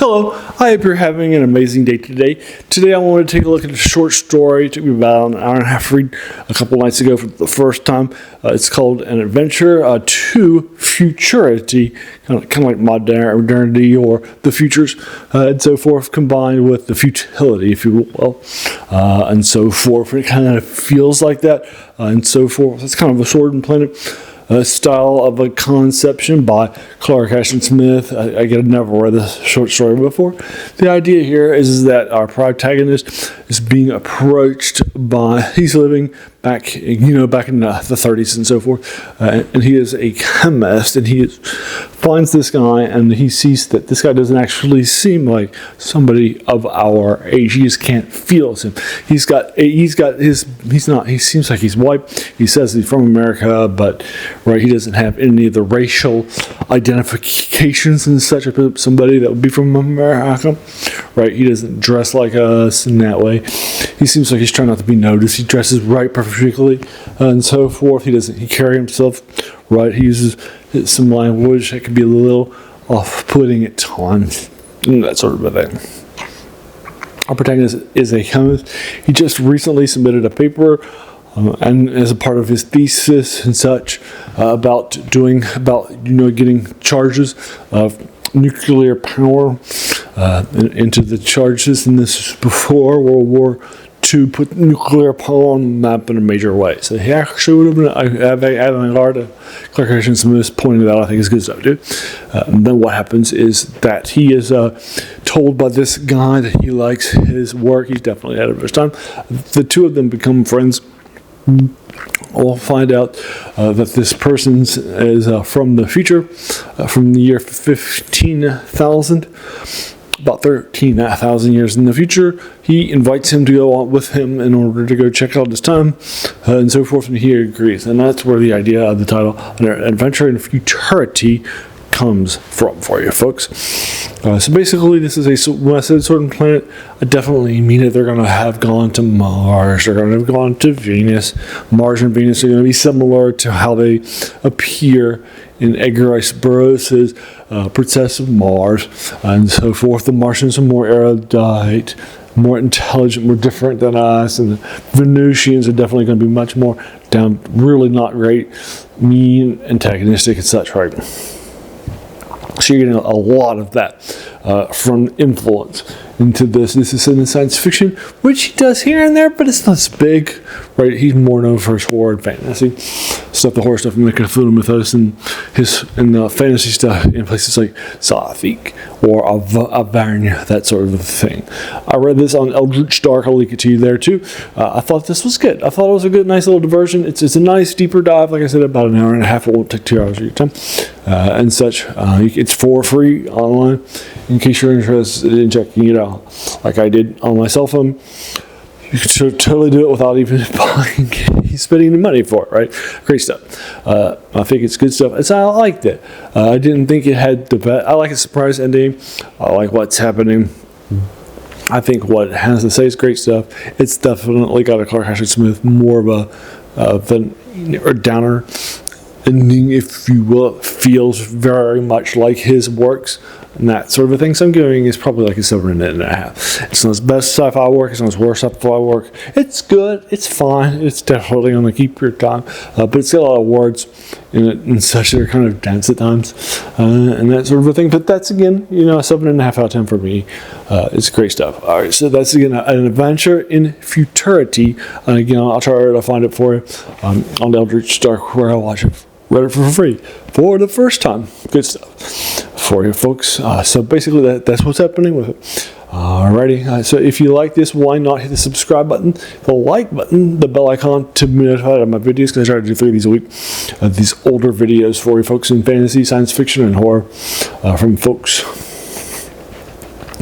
Hello, I hope you're having an amazing day today. Today I wanted to take a look at a short story. It took me about an hour and a half to read a couple nights ago for the first time. It's called An Adventure to Futurity, kind of like modernity or the futures and so forth, combined with the futility, if you will, and so forth. It kind of feels like that and so forth. It's kind of a Sword and Planet style of a conception by Clark Ashton Smith. I never read this short story before. The idea here is that our protagonist is being approached by, he's living back in the 30s and so forth, and he is a chemist, and he finds this guy, and he sees that this guy doesn't actually seem like somebody of our age. He just can't feel him. He seems like he's white. He says he's from America, but he doesn't have any of the racial identifications and such. Somebody that would be from America, right? He doesn't dress like us in that way. He seems like he's trying not to be noticed. He dresses right perfectly and so forth. He carries himself right. He uses some language that can be a little off-putting at times, that sort of a thing. Our protagonist is a chemist. He just recently submitted a paper and as a part of his thesis and such about getting charges of nuclear power into the charges, and this is before World War II put nuclear power on the map in a major way. So he actually would have been avant-garde. Clark Ashton Smith pointed out, I think it's good stuff, dude. And then what happens is that he is told by this guy that he likes his work. He's definitely ahead of his time. The two of them become friends. We'll find out that this person is from the future, from the year 15,000, about 13,000 years in the future. He invites him to go on with him in order to go check out his time and so forth, and he agrees. And that's where the idea of the title, An Adventure in Futurity, comes from for you folks. So basically, this is when I said Sword and Planet, I definitely mean it. They're going to have gone to Mars. They're going to have gone to Venus. Mars and Venus are going to be similar to how they appear in Edgar Rice Burroughs' Princess of Mars and so forth. The Martians are more erudite, more intelligent, more different than us, and the Venusians are definitely going to be much more down, really not great, mean, antagonistic, and such, right? So you're getting a lot of that from influence into this. This is in science fiction, which he does here and there, but it's not as big, right? He's more known for his horror and fantasy stuff, the horror stuff in the Cthulhu Mythos, and the fantasy stuff in places like Sothic or Auvergne, that sort of a thing. I read this on Eldritch Dark. I'll link it to you there too. I thought this was good. I thought it was a good, nice little diversion. It's a nice deeper dive. Like I said, about an hour and a half. It won't take 2 hours of your time and such. It's for free online in case you're interested in checking it out, like I did on my cell phone. You can totally do it without even spending the money for it, right? Great stuff. I think it's good stuff. I liked it. I didn't think it had the best. I like a surprise ending. I like what's happening. I think what it has to say is great stuff. It's definitely got a Clark Ashton Smith, more of a downer ending, if you will. It feels very much like his works and that sort of a thing. So I'm giving it's probably like a 7.5. It's not his best sci-fi work. It's not his worst sci-fi work. It's good. It's fine. It's definitely going to keep your time. But it's got a lot of words in it and such that are kind of dense at times and that sort of a thing. But that's, again, a 7.5 out of 10 for me. It's great stuff. All right, so that's, again, an adventure in futurity. And again, I'll try to find it for you on Eldritch Dark, where I watch it. Read it for free for the first time. Good stuff for you folks. So basically that's what's happening with it. Alrighty, so if you like this, why not hit the subscribe button, the like button, the bell icon to be notified of my videos, because I try to do 3 of these a week. These older videos for you folks in fantasy, science fiction, and horror from folks.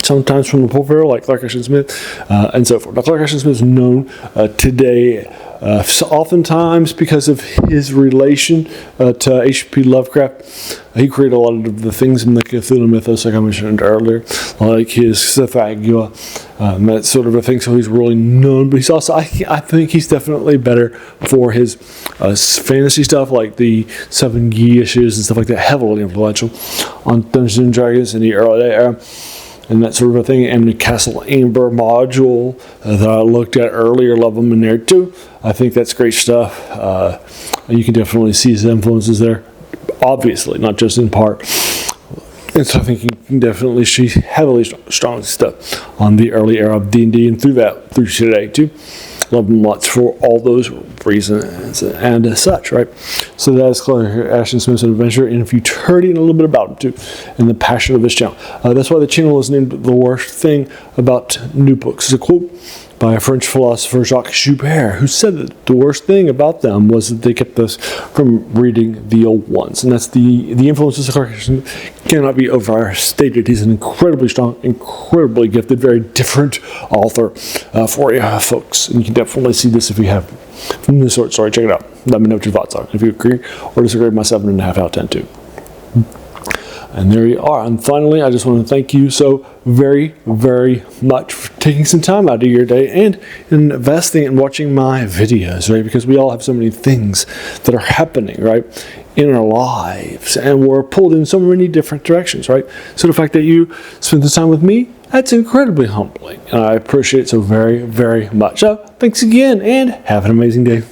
Sometimes from the pulp-era, like Clark Ashton Smith, and so forth. Now, Clark Ashton Smith is known today oftentimes because of his relation to H.P. Lovecraft. He created a lot of the things in the Cthulhu Mythos, like I mentioned earlier, like his Sarcophagus, that sort of a thing. So he's really known, but he's also, I think he's definitely better for his fantasy stuff, like the 7 Geishas and stuff like that, heavily influential on Dungeons and Dragons in the early era. and that sort of a thing. And the Castle Amber module that I looked at earlier, love them in there too. I think that's great stuff. You can definitely see his influences there, obviously, not just in part. And so I think you can definitely see heavily strong stuff on the early era of D&D and through today too. Love them lots for all those reasons and such, right? So that is Clark Ashton Smith's adventure in Futurity, and a little bit about him too, and the passion of his channel. That's why the channel is named The Worst Thing About New Books. It's a quote by a French philosopher, Jacques Joubert, who said that the worst thing about them was that they kept us from reading the old ones. And that's the influences of Clark Ashton cannot be overstated. He's an incredibly strong, incredibly gifted, very different author for you folks. And you can definitely see this if you have from this short story. Check it out. Let me know what your thoughts are. If you agree or disagree with my 7.5 out of 10 too. And there you are. And finally, I just want to thank you so very, very much for taking some time out of your day and investing in watching my videos, right? Because we all have so many things that are happening, right, in our lives, and we're pulled in so many different directions, right? So the fact that you spend this time with me, that's incredibly humbling. And I appreciate it so very, very much. So thanks again, and have an amazing day.